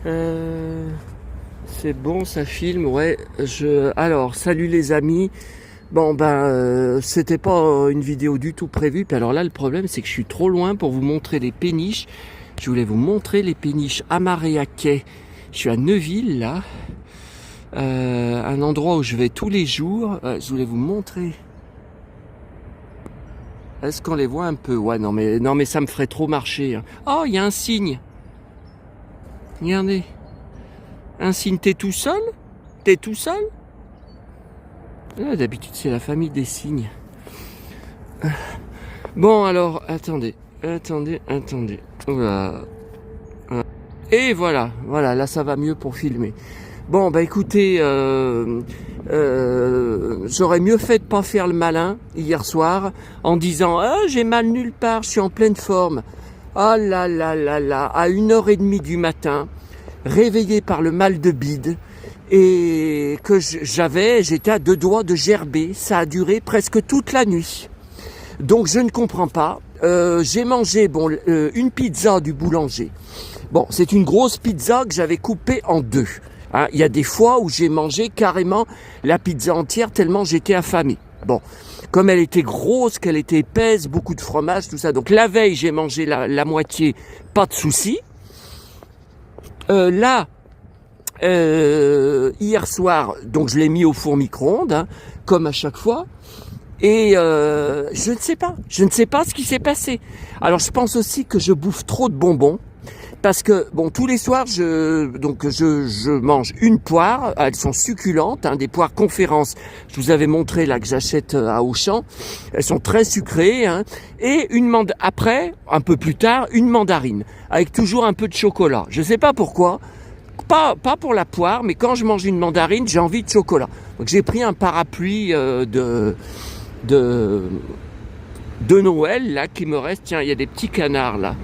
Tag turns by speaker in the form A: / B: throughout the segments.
A: Euh, c'est bon, ça filme, ouais. Alors, salut les amis. Bon, c'était pas une vidéo du tout prévue. Puis alors là, le problème, c'est que je suis trop loin pour vous montrer les péniches. Je voulais vous montrer les péniches amarrées à quai. Je suis à Neuville, là. Un endroit où je vais tous les jours. Je voulais vous montrer. Est-ce qu'on les voit un peu? Ouais, non, mais ça me ferait trop marcher, hein. Oh, il y a un cygne. Regardez. Un cygne, t'es tout seul? T'es tout seul? Ah, d'habitude, c'est la famille des cygnes. Bon, alors, attendez. Oula. Et voilà, là, ça va mieux pour filmer. Bon, écoutez, j'aurais mieux fait de pas faire le malin hier soir en disant « Ah, j'ai mal nulle part, je suis en pleine forme. » Ah là là là là, à 1h30 du matin, réveillé par le mal de bide, et que j'étais à 2 doigts de gerber. Ça a duré presque toute la nuit. Donc je ne comprends pas. J'ai mangé une pizza du boulanger. Bon, c'est une grosse pizza que j'avais coupée en 2. Hein, il y a des fois où j'ai mangé carrément la pizza entière tellement j'étais affamé. Bon, comme elle était grosse, qu'elle était épaisse, beaucoup de fromage, tout ça. Donc la veille, j'ai mangé la moitié, pas de souci. Hier soir, donc je l'ai mis au four micro-ondes, hein, comme à chaque fois. Et je ne sais pas ce qui s'est passé. Alors je pense aussi que je bouffe trop de bonbons. Parce que, tous les soirs, je mange une poire. Elles sont succulentes, hein, des poires conférences. Je vous avais montré là que j'achète à Auchan. Elles sont très sucrées, hein. Et après, un peu plus tard, une mandarine. Avec toujours un peu de chocolat. Je sais pas pourquoi. Pas pour la poire, mais quand je mange une mandarine, j'ai envie de chocolat. Donc j'ai pris un parapluie de Noël, là, qui me reste. Tiens, il y a des petits canards, là,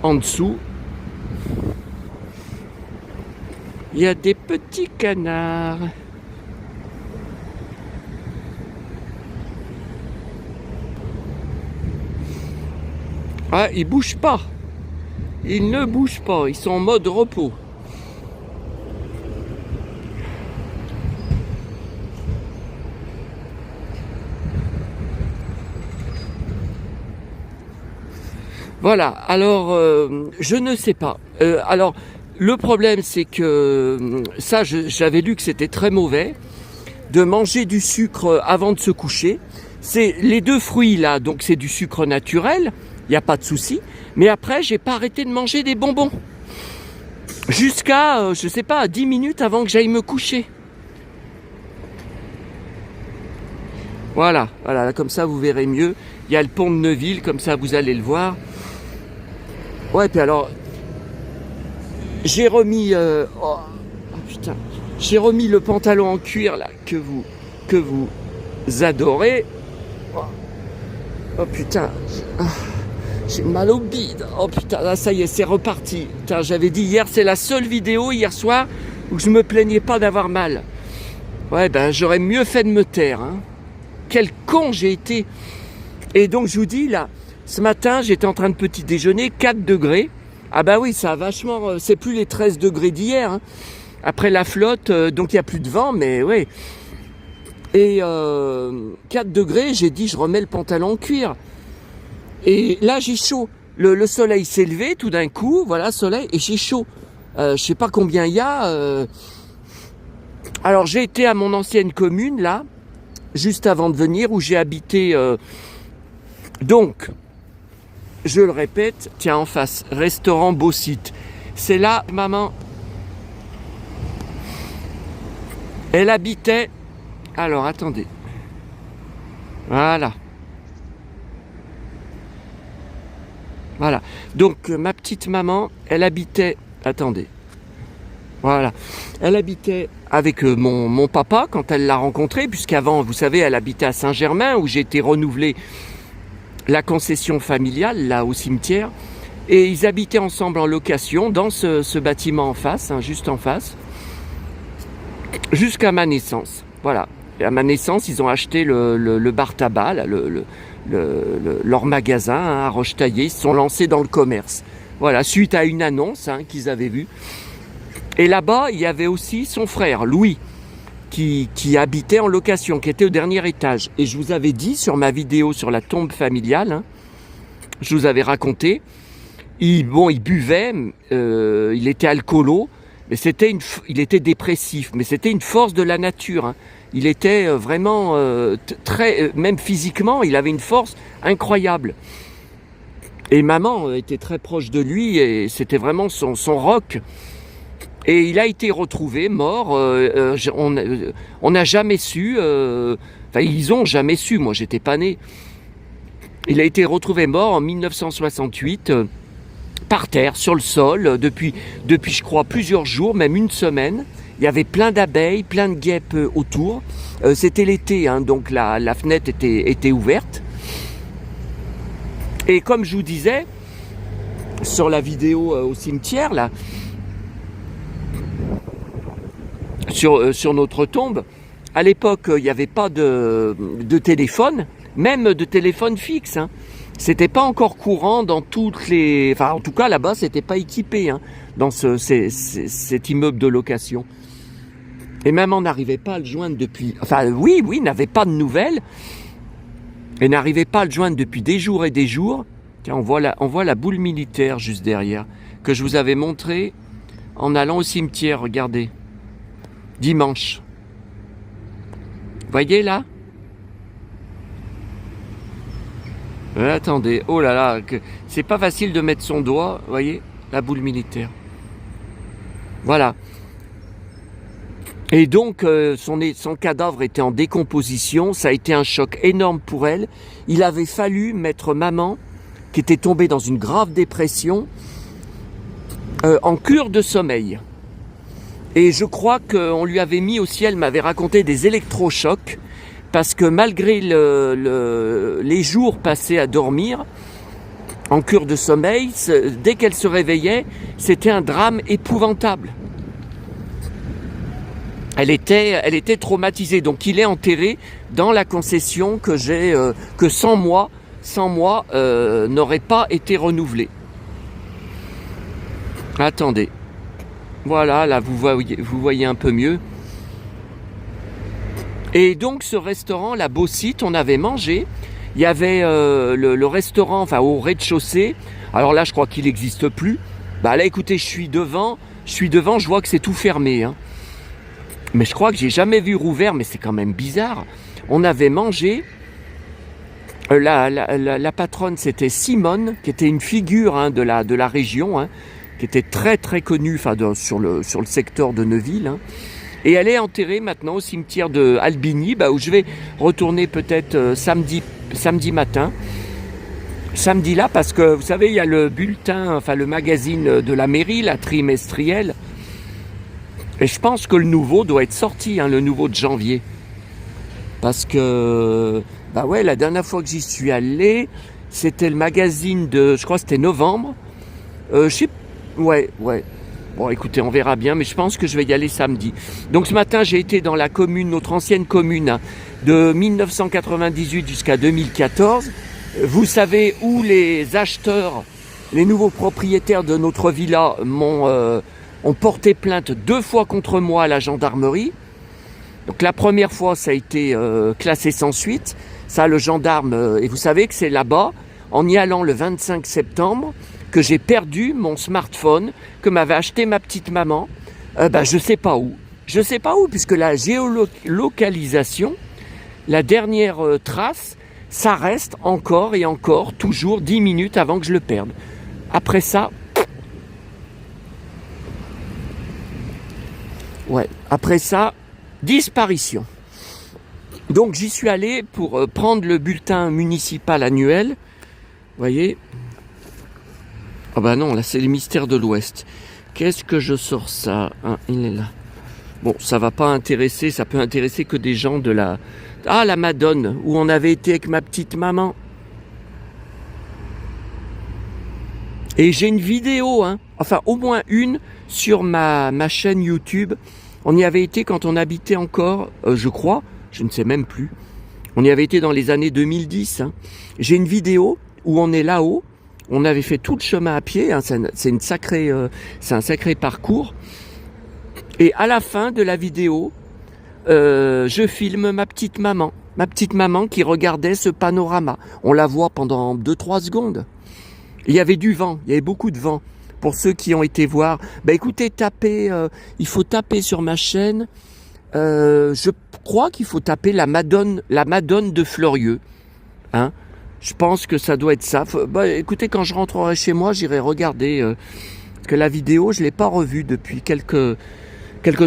A: en dessous. Il y a des petits canards. Ah, ils bougent pas. Ils ne bougent pas. Ils sont en mode repos. Voilà. Alors, je ne sais pas. Alors, le problème, c'est que ça, j'avais lu que c'était très mauvais de manger du sucre avant de se coucher. C'est les 2 fruits là, donc c'est du sucre naturel, il n'y a pas de souci. Mais après, j'ai pas arrêté de manger des bonbons jusqu'à, je sais pas, 10 minutes avant que j'aille me coucher. Voilà, là, comme ça vous verrez mieux. Il y a le pont de Neuville, comme ça vous allez le voir. Ouais, puis alors, j'ai remis, j'ai remis le pantalon en cuir là que vous adorez. Oh putain, j'ai mal au bide. Oh putain, là ça y est, c'est reparti. Putain, j'avais dit hier, c'est la seule vidéo hier soir où je me plaignais pas d'avoir mal. Ouais, j'aurais mieux fait de me taire, hein. Quel con j'ai été. Et donc je vous dis là, ce matin j'étais en train de petit déjeuner, 4 degrés. Ah oui, ça a vachement, c'est plus les 13 degrés d'hier, hein. Après la flotte, donc il n'y a plus de vent, mais ouais. Et 4 degrés, j'ai dit je remets le pantalon en cuir. Et là j'ai chaud. Le soleil s'est levé tout d'un coup, voilà, soleil, et j'ai chaud. Je sais pas combien il y a. Alors j'ai été à mon ancienne commune là, juste avant de venir, où j'ai habité. Donc, je le répète, tiens en face, restaurant Beau Site. C'est là, maman. Elle habitait. Alors attendez. Voilà. Donc ma petite maman, elle habitait. Attendez. Voilà. Elle habitait avec mon papa quand elle l'a rencontré, puisqu'avant, vous savez, elle habitait à Saint-Germain, où j'ai été renouvelé la concession familiale, là, au cimetière. Et ils habitaient ensemble en location dans ce bâtiment en face, hein, juste en face, jusqu'à ma naissance. Voilà. Et à ma naissance, ils ont acheté le bar tabac, là, leur magasin, hein, à Rochetaillé. Ils se sont lancés dans le commerce. Voilà, suite à une annonce qu'ils avaient vue. Et là-bas, il y avait aussi son frère, Louis, qui habitait en location, qui était au dernier étage. Et je vous avais dit sur ma vidéo sur la tombe familiale, je vous avais raconté, il buvait, il était alcoolo, mais il était dépressif, mais c'était une force de la nature. Il était vraiment très, même physiquement, il avait une force incroyable. Et maman était très proche de lui et c'était vraiment son rock. Et il a été retrouvé mort. On n'a jamais su. Enfin, ils ont jamais su. Moi, j'étais pas né. Il a été retrouvé mort en 1968. Par terre, sur le sol, depuis je crois plusieurs jours, même une semaine. Il y avait plein d'abeilles, plein de guêpes autour. C'était l'été, donc la fenêtre était ouverte. Et comme je vous disais, sur la vidéo au cimetière, là, sur notre tombe, à l'époque, il n'y avait pas de téléphone, même de téléphone fixe. C'était pas encore courant dans toutes les... Enfin, en tout cas, là-bas, c'était pas équipé dans cet immeuble de location. Et même on n'arrivait pas à le joindre depuis... Enfin, oui, n'avait pas de nouvelles. Et n'arrivait pas à le joindre depuis des jours et des jours. Tiens, on voit la boule militaire juste derrière, que je vous avais montré en allant au cimetière, regardez. Dimanche. Vous voyez là ? Attendez, oh là là, c'est pas facile de mettre son doigt, vous voyez, la boule militaire. Voilà. Et donc, son cadavre était en décomposition, ça a été un choc énorme pour elle. Il avait fallu mettre maman, qui était tombée dans une grave dépression, en cure de sommeil. Et je crois qu'on lui avait mis aussi, elle m'avait raconté, des électrochocs, parce que malgré les jours passés à dormir, en cure de sommeil, dès qu'elle se réveillait, c'était un drame épouvantable. Elle était traumatisée. Donc il est enterré dans la concession que sans moi n'aurait pas été renouvelée. Attendez. Voilà, là vous voyez un peu mieux. Et donc ce restaurant, la Beausite, on avait mangé. Il y avait le restaurant, enfin au rez-de-chaussée. Alors là, je crois qu'il n'existe plus. Bah là, écoutez, je suis devant, je vois que c'est tout fermé. Mais je crois que j'ai jamais vu rouvert, mais c'est quand même bizarre. On avait mangé. La patronne, c'était Simone, qui était une figure de la région, qui était très très connue, sur le secteur de Neuville. Et elle est enterrée maintenant au cimetière de Albigny, où je vais retourner peut-être samedi matin. Samedi là, parce que vous savez, il y a le bulletin, le magazine de la mairie, la trimestrielle. Et je pense que le nouveau doit être sorti, le nouveau de janvier. Parce que, la dernière fois que j'y suis allé, c'était le magazine de, je crois que c'était novembre. Ouais. Bon, écoutez, on verra bien, mais je pense que je vais y aller samedi. Donc ce matin, j'ai été dans la commune, notre ancienne commune, de 1998 jusqu'à 2014. Vous savez où les acheteurs, les nouveaux propriétaires de notre villa ont porté plainte 2 fois contre moi à la gendarmerie. Donc la première fois, ça a été classé sans suite. Ça, le gendarme, et vous savez que c'est là-bas, en y allant le 25 septembre, que j'ai perdu mon smartphone que m'avait acheté ma petite maman. Je sais pas où. Je sais pas où, puisque la géolocalisation, la dernière trace, ça reste encore et encore, toujours 10 minutes avant que je le perde. Après ça, disparition. Donc j'y suis allé pour prendre le bulletin municipal annuel. Vous voyez ? Ah bah non, là c'est les mystères de l'Ouest. Qu'est-ce que je sors ça ? Il est là. Bon, ça va pas intéresser, ça peut intéresser que des gens de la... Ah, la Madone, où on avait été avec ma petite maman. Et j'ai une vidéo, au moins une, sur ma chaîne YouTube. On y avait été quand on habitait encore, je crois, je ne sais même plus. On y avait été dans les années 2010. J'ai une vidéo où on est là-haut, On avait fait tout le chemin à pied, hein, c'est un sacré parcours. Et à la fin de la vidéo, je filme ma petite maman qui regardait ce panorama. On la voit pendant 2-3 secondes. Il y avait du vent, il y avait beaucoup de vent. Pour ceux qui ont été voir, écoutez, il faut taper sur ma chaîne. Je crois qu'il faut taper la Madone de Fleurieux. Hein, je pense que ça doit être ça. Écoutez, quand je rentrerai chez moi, j'irai regarder que la vidéo, je l'ai pas revue depuis quelques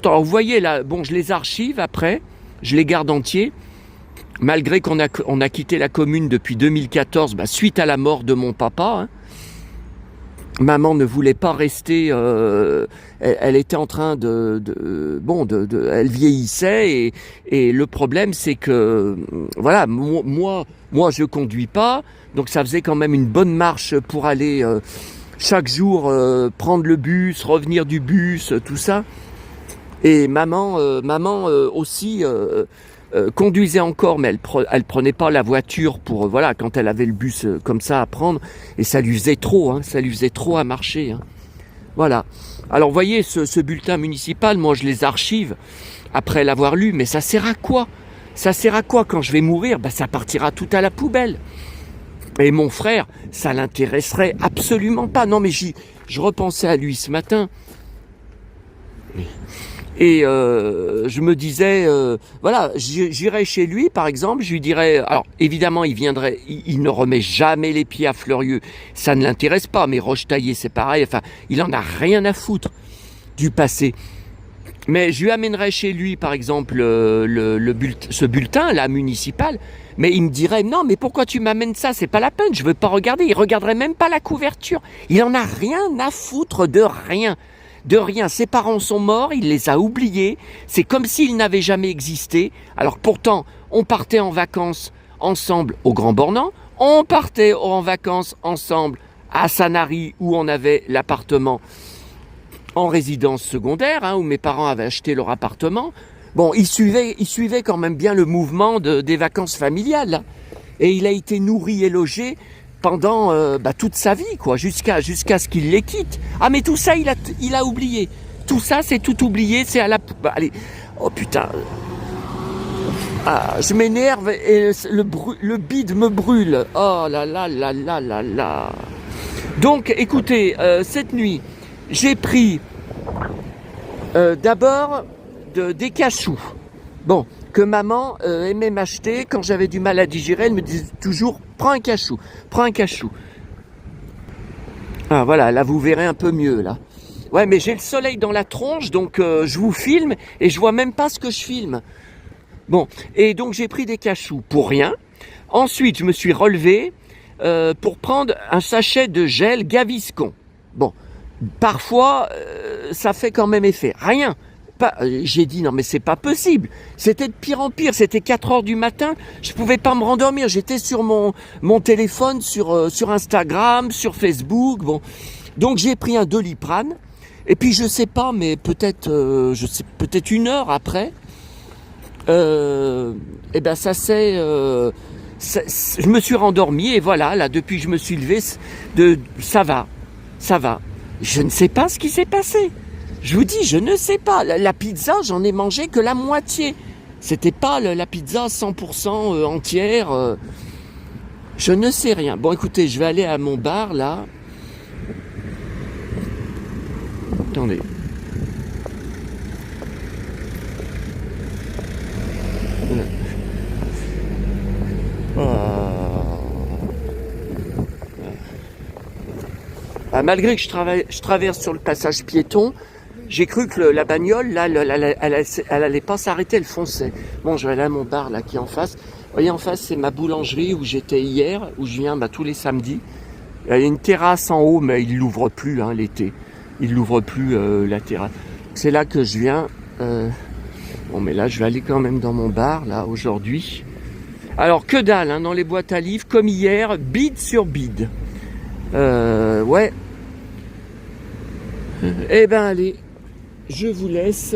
A: temps. Alors, vous voyez là, bon, je les archive après, je les garde entiers. Malgré qu'on a quitté la commune depuis 2014, suite à la mort de mon papa. Hein. Maman ne voulait pas rester, elle était en train elle vieillissait et le problème c'est que, voilà, moi je conduis pas, donc ça faisait quand même une bonne marche pour aller chaque jour prendre le bus, revenir du bus, tout ça. Et maman aussi conduisait encore, mais elle prenait pas la voiture pour, voilà, quand elle avait le bus comme ça à prendre, et ça lui faisait trop, hein, ça lui faisait trop à marcher. Hein. Voilà. Alors, vous voyez, ce bulletin municipal, moi, je les archive après l'avoir lu, mais ça sert à quoi? Ça sert à quoi quand je vais mourir? Ça partira tout à la poubelle. Et mon frère, ça l'intéresserait absolument pas. Non, mais je repensais à lui ce matin. Et je me disais, voilà, j'irais chez lui, par exemple, je lui dirais, alors évidemment, il ne remet jamais les pieds à Fleurieux, ça ne l'intéresse pas, mais Rochetaillé, c'est pareil, enfin, il en a rien à foutre du passé. Mais je lui amènerais chez lui, par exemple, ce bulletin, là, municipal, mais il me dirait, non, mais pourquoi tu m'amènes ça? C'est pas la peine, je veux pas regarder. Il regarderait même pas la couverture. Il en a rien à foutre de rien. De rien. Ses parents sont morts, il les a oubliés. C'est comme s'ils n'avaient jamais existé. Alors pourtant, on partait en vacances ensemble au Grand Bornand. On partait en vacances ensemble à Sanary, où on avait l'appartement en résidence secondaire, hein, où mes parents avaient acheté leur appartement. Bon, il suivait quand même bien le mouvement des vacances familiales. Là. Et il a été nourri et logé pendant toute sa vie, quoi, jusqu'à ce qu'il les quitte. Ah, mais tout ça, il a oublié. Tout ça, c'est tout oublié, c'est à la... allez, oh putain. Ah, je m'énerve et le bide me brûle. Oh là là là là là là. Donc, écoutez, cette nuit, j'ai pris d'abord des cachous. Bon, que maman aimait m'acheter quand j'avais du mal à digérer. Elle me disait toujours, prends un cachou. Ah voilà, là vous verrez un peu mieux là. Ouais, mais j'ai le soleil dans la tronche, donc je vous filme et je vois même pas ce que je filme. Bon, et donc j'ai pris des cachous pour rien. Ensuite, je me suis relevé pour prendre un sachet de gel Gaviscon. Bon, parfois, ça fait quand même effet. Rien. J'ai dit non mais c'est pas possible, c'était de pire en pire, c'était 4h du matin, je pouvais pas me rendormir, j'étais sur mon téléphone, sur Instagram, sur Facebook, bon, donc j'ai pris un Doliprane, et puis je sais pas, mais peut-être 1 heure après, ça c'est, je me suis rendormi, et voilà, là depuis que je me suis levé, ça va, je ne sais pas ce qui s'est passé. Je vous dis, je ne sais pas. La pizza, j'en ai mangé que la moitié. C'était pas la pizza 100% entière. Je ne sais rien. Bon, écoutez, je vais aller à mon bar, là. Attendez. Malgré que je traverse sur le passage piéton, j'ai cru que la bagnole, là, elle allait pas s'arrêter, elle fonçait. Bon, je vais aller à mon bar, là, qui est en face. Vous voyez, en face, c'est ma boulangerie où j'étais hier, où je viens tous les samedis. Il y a une terrasse en haut, mais il l'ouvre plus, hein, l'été. Il l'ouvre plus, la terrasse. C'est là que je viens. Bon, mais là, je vais aller quand même dans mon bar, là, aujourd'hui. Alors, que dalle, hein, dans les boîtes à livres, comme hier, bide sur bide. Ouais. Eh ben, allez. Je vous laisse.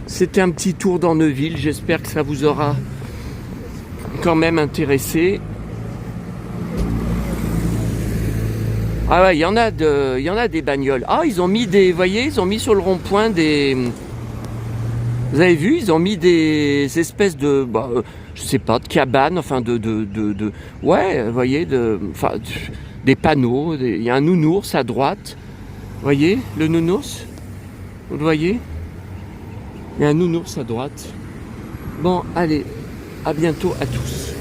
A: C'était un petit tour dans Neuville. J'espère que ça vous aura quand même intéressé. Ah ouais, il y en a des bagnoles. Ah, ils ont mis des, vous voyez, ils ont mis sur le rond-point des... Vous avez vu, ils ont mis des espèces de, bah, je sais pas, de cabanes, enfin ouais, vous voyez, enfin, des panneaux. Il y a un nounours à droite. Vous voyez, le nounours? Vous le voyez? Il y a un nounours à droite. Bon, allez, à bientôt à tous.